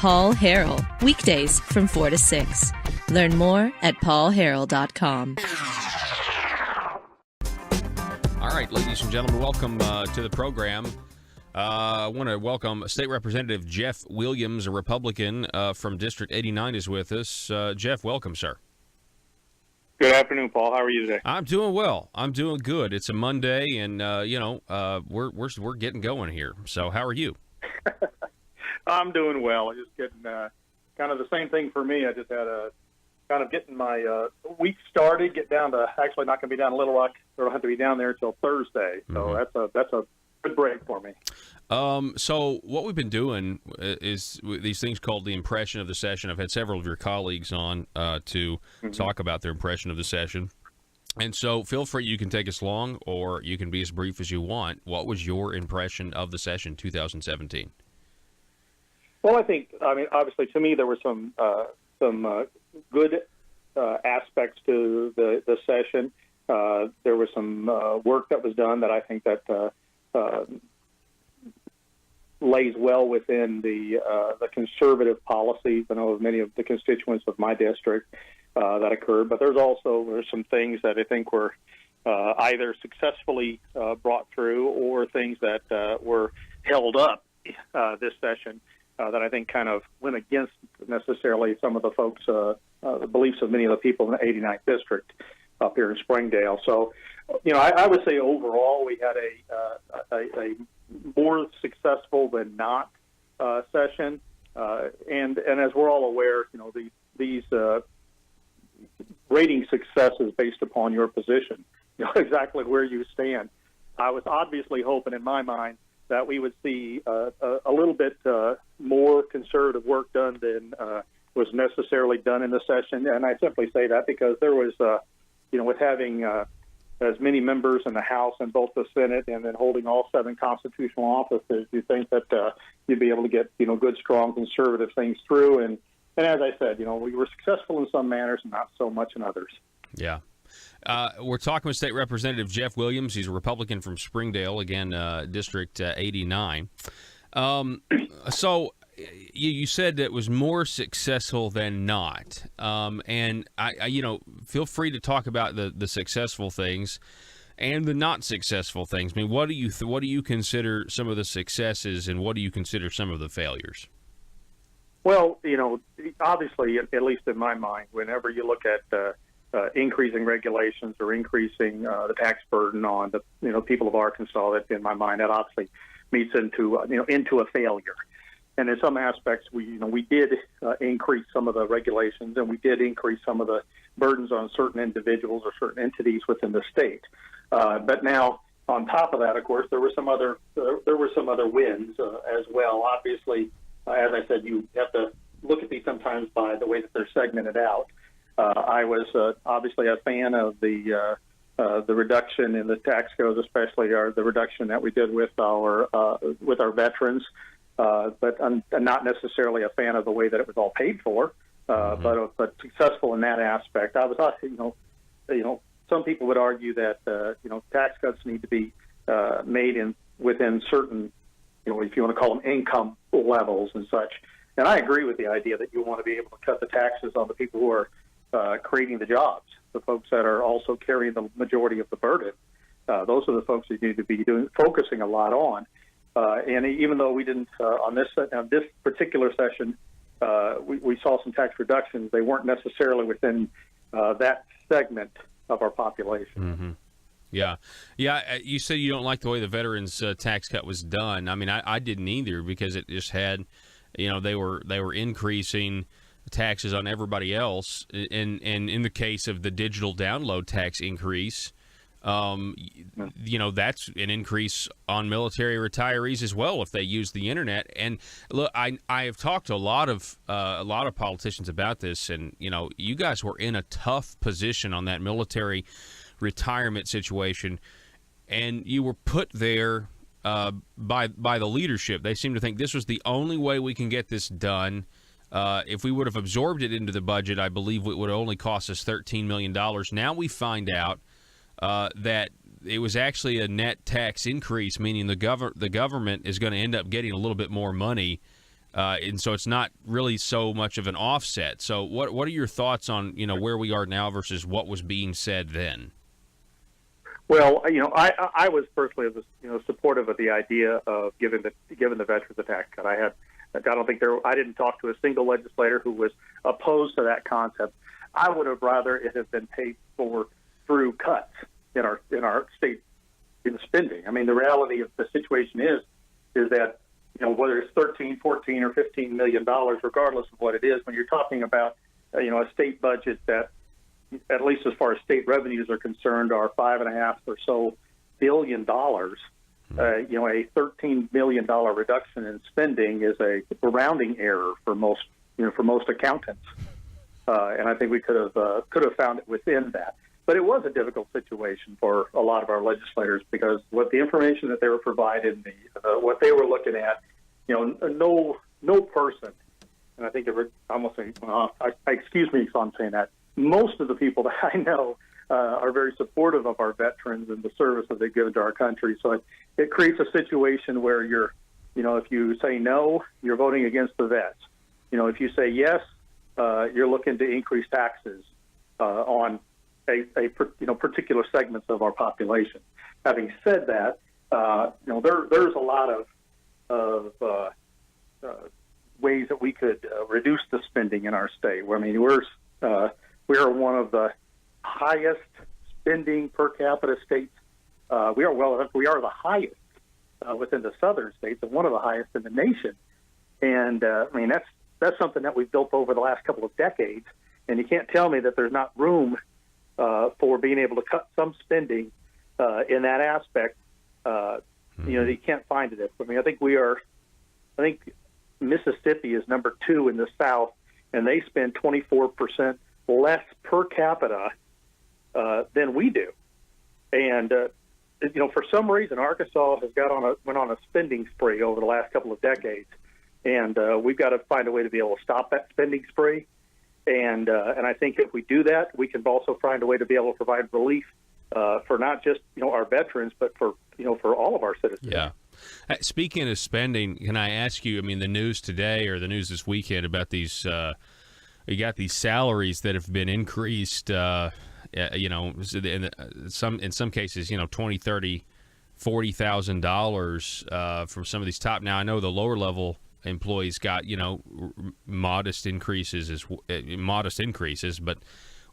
Paul Harrell, weekdays from 4 to 6. Learn more at paulharrell.com. All right, ladies and gentlemen, welcome to the program. I want to welcome State Representative Jeff Williams, a Republican from District 89, is with us. Jeff, welcome, sir. Good afternoon, Paul. How are you today? I'm doing well. I'm doing good. It's a Monday, and we're getting going here. So, how are you? I'm doing well. I'm just getting kind of the same thing for me. I just had kind of getting my week started. Get down to actually not going to be down in Little Rock. I don't have to be down there until Thursday. So that's a good break for me. So what we've been doing is these things called the impression of the session. I've had several of your colleagues on to talk about their impression of the session. And so feel free, you can take us long or you can be as brief as you want. What was your impression of the session 2017? Well, I mean, obviously to me there were some good aspects to the session. There was some work that was done that I think that lays well within the conservative policies. I know of many of the constituents of my district that occurred, but there's some things that I think were either successfully brought through or things that were held up this session that I think kind of went against necessarily some of the folks, the beliefs of many of the people in the 89th district up here in Springdale. So, I would say overall we had a more successful than not session, and as we're all aware, these rating success is based upon your position, exactly where you stand. I was obviously hoping in my mind that we would see a little bit more conservative work done than was necessarily done in the session, and I simply say that because there was, with having as many members in the House and both the Senate, and then holding all 7 constitutional offices, you think that you'd be able to get good, strong, conservative things through. And as I said, we were successful in some manners and not so much in others. Yeah. We're talking with State Representative Jeff Williams. He's a Republican from Springdale, again, District 89. So you said that it was more successful than not, and I feel free to talk about the successful things and the not successful things. I mean, what do you consider some of the successes, and what do you consider some of the failures? Well, obviously, at least in my mind, whenever you look at increasing regulations or increasing the tax burden on the people of Arkansas, that in my mind that obviously meets into a failure. And in some aspects, we did increase some of the regulations, and we did increase some of the burdens on certain individuals or certain entities within the state. But now, on top of that, of course, there were some other wins as well. Obviously, as I said, you have to look at these sometimes by the way that they're segmented out. I was obviously a fan of the reduction in the tax codes, especially the reduction that we did with our veterans. But I'm not necessarily a fan of the way that it was all paid for, but successful in that aspect. I was, some people would argue that tax cuts need to be made within certain, if you want to call them income levels and such. And I agree with the idea that you want to be able to cut the taxes on the people who are creating the jobs, the folks that are also carrying the majority of the burden. Those are the folks that you need to be focusing a lot on. And even though we didn't on this particular session, we saw some tax reductions, they weren't necessarily within that segment of our population. Mm-hmm. Yeah. You said you don't like the way the veterans tax cut was done. I mean, I didn't either, because it just had, they were increasing taxes on everybody else, and in the case of the digital download tax increase. That's an increase on military retirees as well if they use the internet. And look, I have talked to a lot of politicians about this, and you guys were in a tough position on that military retirement situation, and you were put there by the leadership. They seem to think this was the only way we can get this done. If we would have absorbed it into the budget, I believe it would only cost us $13 million. Now we find out that it was actually a net tax increase, meaning the government is going to end up getting a little bit more money and so it's not really so much of an offset. So what are your thoughts on where we are now versus what was being said then? Well, I was personally supportive of the idea of giving the veterans a tax cut. I didn't talk to a single legislator who was opposed to that concept. I would have rather it have been paid for through cuts in our state in spending. I mean, the reality of the situation is that whether it's 13, 14, or $15 million, regardless of what it is, when you're talking about a state budget that, at least as far as state revenues are concerned, are $5.5 or so billion dollars. A $13 million reduction in spending is a rounding error for most accountants, and I think we could have found it within that. But it was a difficult situation for a lot of our legislators because what the information that they were provided, what they were looking at, no person, and I think excuse me if I'm saying that. Most of the people that I know are very supportive of our veterans and the service that they've given to our country. So it creates a situation where if you say no, you're voting against the vets. If you say yes, you're looking to increase taxes on particular segments of our population. Having said that, there's a lot of ways that we could reduce the spending in our state. I mean, we are one of the highest spending per capita states. We are the highest within the southern states and one of the highest in the nation. And that's something that we've built over the last couple of decades. And you can't tell me that there's not room for being able to cut some spending in that aspect. You can't find it. I mean, I think Mississippi is number 2 in the South, and they spend 24% less per capita than we do. And for some reason, Arkansas has went on a spending spree over the last couple of decades, and we've got to find a way to be able to stop that spending spree. And I think if we do that, we can also find a way to be able to provide relief for not just our veterans, but for all of our citizens. Yeah. Speaking of spending, can I ask you? I mean, the news today or the news this weekend about these. You got these salaries that have been increased. In some cases, $20,000, $30,000, $40,000 from some of these top. Now I know the lower level employees got modest increases, but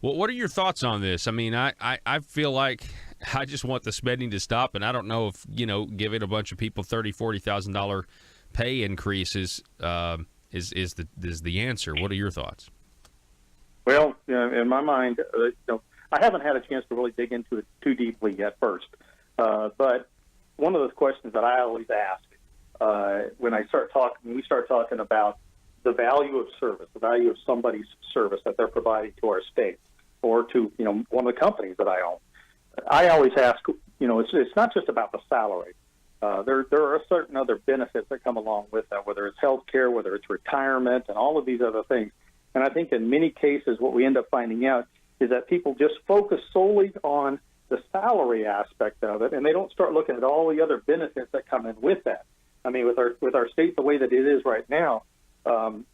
what are your thoughts on this? I mean, I feel like I just want the spending to stop, and I don't know if giving a bunch of people $30,000, $40,000 pay increases is the answer. What are your thoughts? Well, in my mind, I haven't had a chance to really dig into it too deeply yet first. But one of the questions that I always ask when we start talking about the value of service, the value of somebody's service that they're providing to our state or to one of the companies that I own, I always ask, it's not just about the salary. There are certain other benefits that come along with that, whether it's health care, whether it's retirement, and all of these other things. And I think in many cases what we end up finding out is that people just focus solely on the salary aspect of it, and they don't start looking at all the other benefits that come in with that. I mean, with our state the way that it is right now,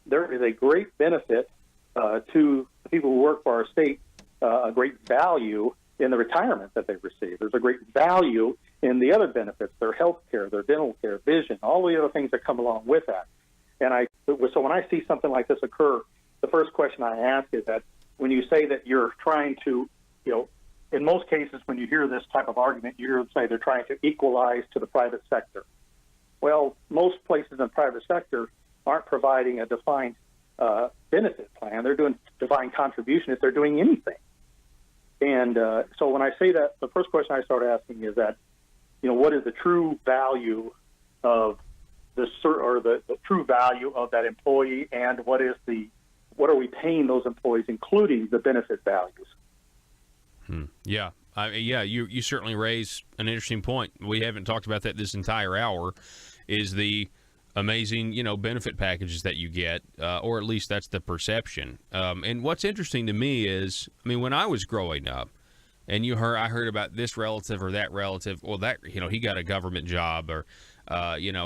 there is a great benefit to the people who work for our state, a great value in the retirement that they receive. There's a great value in the other benefits, their health care, their dental care, vision, all the other things that come along with that. And so when I see something like this occur, the first question I ask is that when you say that you're trying to, in most cases when you hear this type of argument, you hear them say they're trying to equalize to the private sector. Well, most places in the private sector aren't providing a defined benefit plan. They're doing defined contribution if they're doing anything. And so when I say that, the first question I start asking is that, what is the true value of the true value of that employee, and what are we paying those employees, including the benefit values? Yeah. You certainly raise an interesting point. We haven't talked about that this entire hour, is the amazing, benefit packages that you get, or at least that's the perception. And what's interesting to me is, when I was growing up, and I heard about this relative or that relative, well, that, he got a government job, or,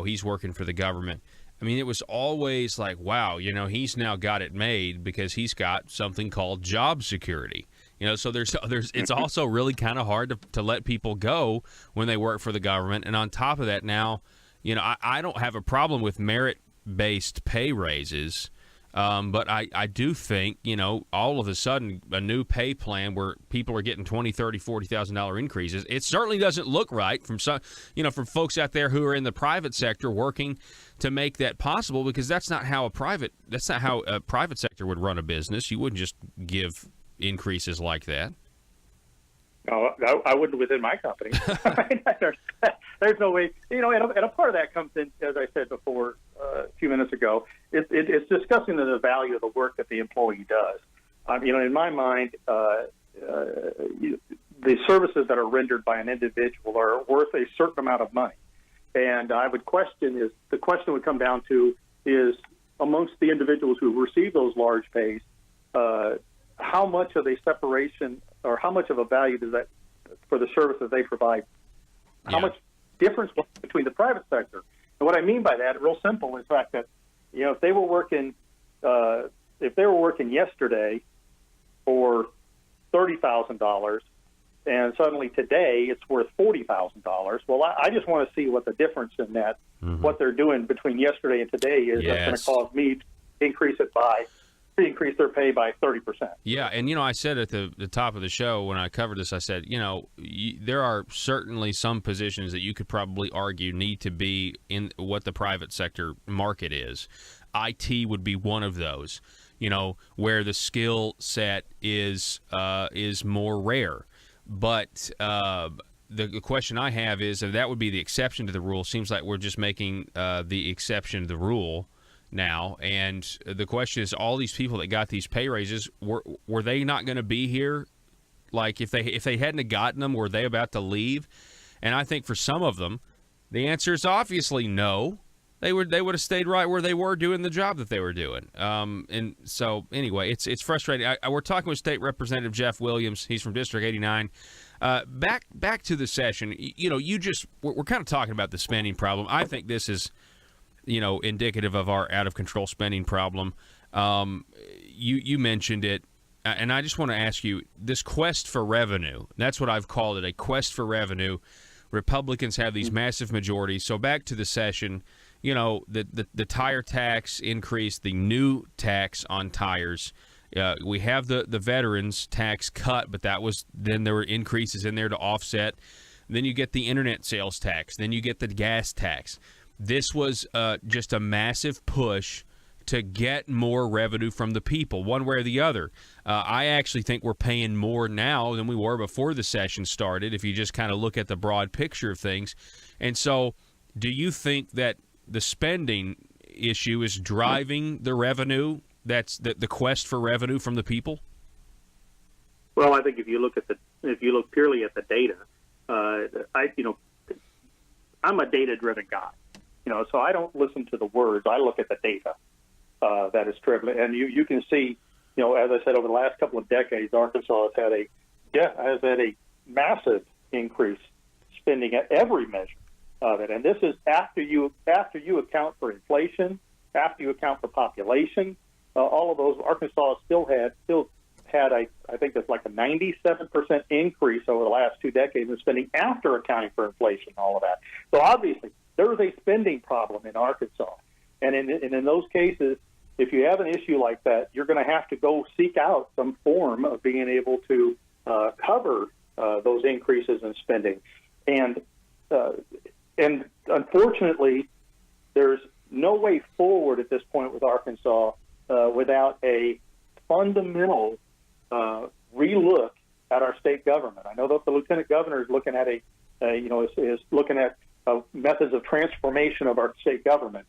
he's working for the government. I mean, it was always like, wow, he's now got it made because he's got something called job security. So there's it's also really kind of hard to let people go when they work for the government. And on top of that, now, I don't have a problem with merit-based pay raises, but I do think, all of a sudden a new pay plan where people are getting $20,000, $30,000, $40,000 increases, it certainly doesn't look right from from folks out there who are in the private sector working to make that possible, because that's not how a private sector would run a business. You wouldn't just give increases like that. No, I wouldn't within my company. There's no way. And a part of that comes in, as I said before a few minutes ago, it's discussing the value of the work that the employee does. In my mind, the services that are rendered by an individual are worth a certain amount of money. And the question would come down to is, amongst the individuals who receive those large pays, how much of a separation or how much of a value does that for the services they provide? How much difference between the private sector? And what I mean by that, real simple, is the fact that if they were working yesterday for $30,000 and suddenly today it's worth $40,000, well, I just want to see what the difference in that, what they're doing between yesterday and today is. That's going to cause me to increase their pay by 30%. Yeah, and I said at the top of the show when I covered this, I said, there are certainly some positions that you could probably argue need to be in what the private sector market is. IT would be one of those, where the skill set is more rare. But the question I have is, if that would be the exception to the rule, seems like we're just making the exception to the rule now. And the question is, all these people that got these pay raises, were they not going to be here? Like, if they hadn't have gotten them, were they about to leave? And I think for some of them, the answer is obviously no. They would have stayed right where they were doing the job that they were doing. And so anyway, it's frustrating. We're talking with State Representative Jeff Williams. He's from District 89. Back to the session. We're kind of talking about the spending problem. I think this is indicative of our out of control spending problem. You mentioned it, and I just want to ask you, this quest for revenue. That's what I've called it, a quest for revenue. Republicans have these massive majorities. So back to the session. The tire tax increase, the new tax on tires. We have the veterans tax cut, but then there were increases in there to offset. Then you get the internet sales tax. Then you get the gas tax. This was just a massive push to get more revenue from the people, one way or the other. I actually think we're paying more now than we were before the session started, if you just kind of look at the broad picture of things. And so do you think that the spending issue is driving the revenue, that's the quest for revenue from the people? Well, I think if you look purely at the data, I'm a data-driven guy. So I don't listen to the words. I look at the data that is driven. And you can see, as I said, over the last couple of decades, Arkansas has had a massive increase spending at every measure of it. And this is after you account for inflation, after you account for population, all of those. Arkansas still had I think that's like a 97% increase over the last 2 decades in spending after accounting for inflation, all of that. So obviously there is a spending problem in Arkansas. And in those cases, if you have an issue like that, you're going to have to go seek out some form of being able to cover those increases in spending. And unfortunately, there's no way forward at this point with Arkansas without a fundamental relook at our state government. I know that the lieutenant governor is looking at is looking at methods of transformation of our state government.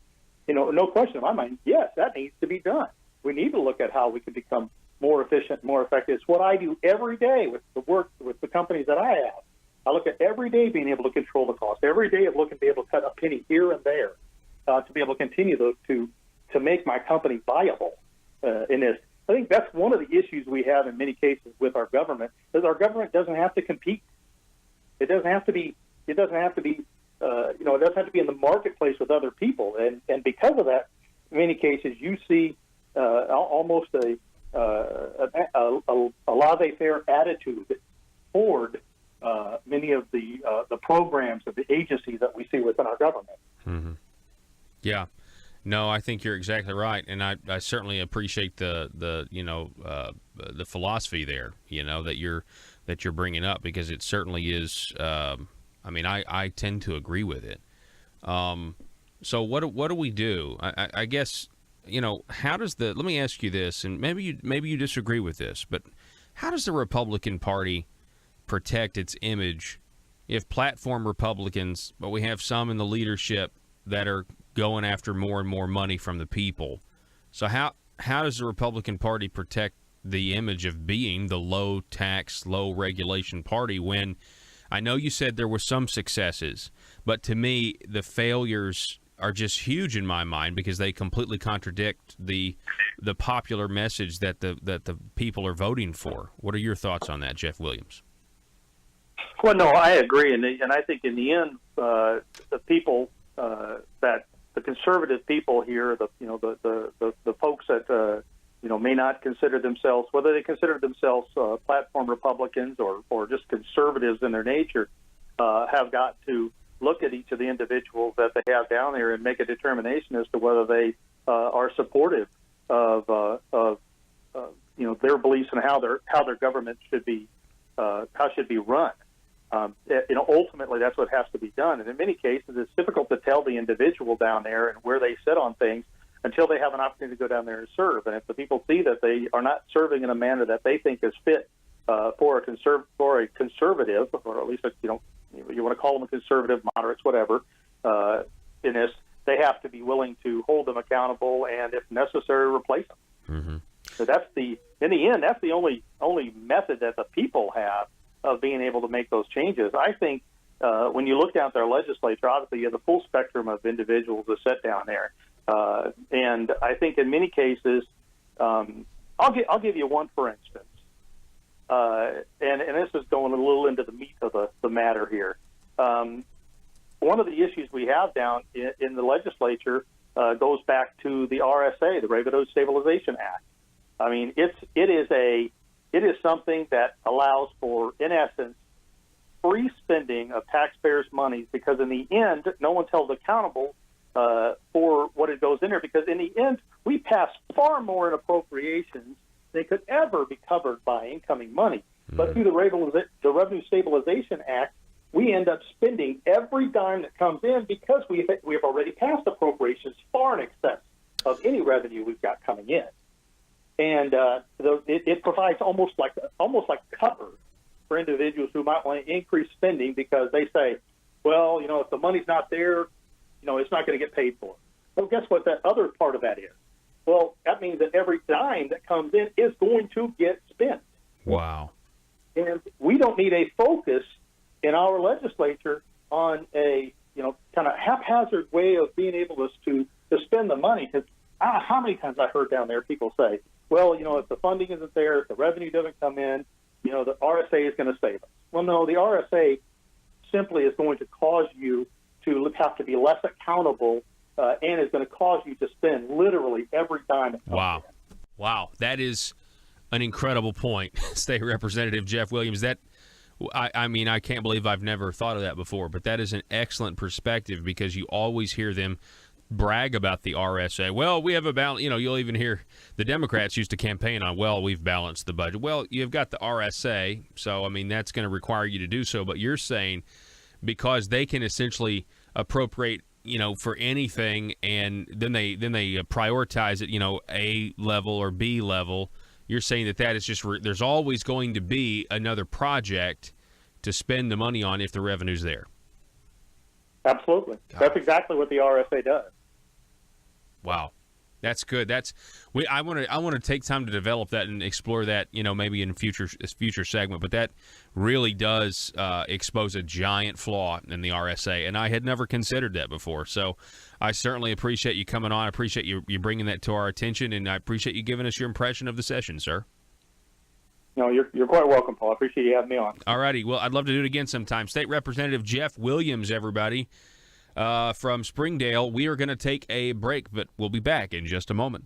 No question in my mind, yes, that needs to be done. We need to look at how we can become more efficient, more effective. It's what I do every day with the work with the companies that I have. I look at every day being able to control the cost, every day of looking to be able to cut a penny here and there to be able to continue to make my company viable in this. I think that's one of the issues we have in many cases with our government, is our government doesn't have to compete. It doesn't have to be it doesn't have to be in the marketplace with other people. And because of that, in many cases, you see almost a laissez-faire attitude toward many of the programs of the agencies that we see within our government. Mm-hmm. Yeah. No, I think you're exactly right, and I certainly appreciate the philosophy there, that you're bringing up, because it certainly is. I tend to agree with it. So what do we do? I guess how does let me ask you this, and maybe you disagree with this, but how does the Republican Party protect its image if platform Republicans, but we have some in the leadership that are going after more and more money from the people? So how does the Republican Party protect the image of being the low tax, low regulation party when I know you said there were some successes, but to me the failures are just huge in my mind because they completely contradict the popular message that the people are voting for. What are your thoughts on that, Jeff Williams? Well, no, I agree, and I think in the end, the people that the conservative people here, the folks that may not consider themselves, whether they consider themselves platform Republicans or just conservatives in their nature, have got to look at each of the individuals that they have down there and make a determination as to whether they are supportive of their beliefs and how their government should be run. Ultimately, that's what has to be done. And in many cases, it's difficult to tell the individual down there and where they sit on things until they have an opportunity to go down there and serve. And if the people see that they are not serving in a manner that they think is fit for a conservative, or at least you want to call them a conservative, moderates, whatever, in this, they have to be willing to hold them accountable and, if necessary, replace them. Mm-hmm. So in the end, that's the only method that the people have of being able to make those changes. I think when you look down at their legislature, obviously you have the full spectrum of individuals that sit down there. And I think in many cases, I'll give you one, for instance. And this is going a little into the meat of the matter here. One of the issues we have down in the legislature goes back to the RSA, the Revenue Stabilization Act. I mean, it is something that allows for, in essence, free spending of taxpayers' money, because in the end, no one's held accountable for what it goes in there, because in the end, we pass far more in appropriations than could ever be covered by incoming money. Mm-hmm. But through the Revenue Stabilization Act, we end up spending every dime that comes in because we have already passed appropriations far in excess of any revenue we've got coming in. And it provides almost like cover for individuals who might want to increase spending because they say, well, if the money's not there, it's not going to get paid for. Well, guess what that other part of that is? Well, that means that every dime that comes in is going to get spent. Wow. And we don't need a focus in our legislature on a, kind of haphazard way of being able to spend the money. Because how many times I heard down there people say, well, if the funding isn't there, if the revenue doesn't come in, the RSA is going to save us. Well, no, the RSA simply is going to cause you to have to be less accountable and is going to cause you to spend literally every dime. Wow. Wow. That is an incredible point, State Representative Jeff Williams. I can't believe I've never thought of that before, but that is an excellent perspective because you always hear them brag about the RSA. Well, we have a balance. You'll even hear the Democrats used to campaign on, well, we've balanced the budget. Well, you've got the RSA, so, that's going to require you to do so. But you're saying because they can essentially appropriate, for anything, and then they prioritize it, A level or B level. You're saying that is just there's always going to be another project to spend the money on if the revenue's there. Absolutely. God. That's exactly what the RSA does. Wow. That's good. I want to take time to develop that and explore that, maybe in a future segment. But that really does expose a giant flaw in the RSA, and I had never considered that before. So I certainly appreciate you coming on. I appreciate you bringing that to our attention, and I appreciate you giving us your impression of the session, sir. No, you're quite welcome, Paul. I appreciate you having me on. All righty. Well, I'd love to do it again sometime. State Representative Jeff Williams, everybody. from Springdale. We are going to take a break, but we'll be back in just a moment.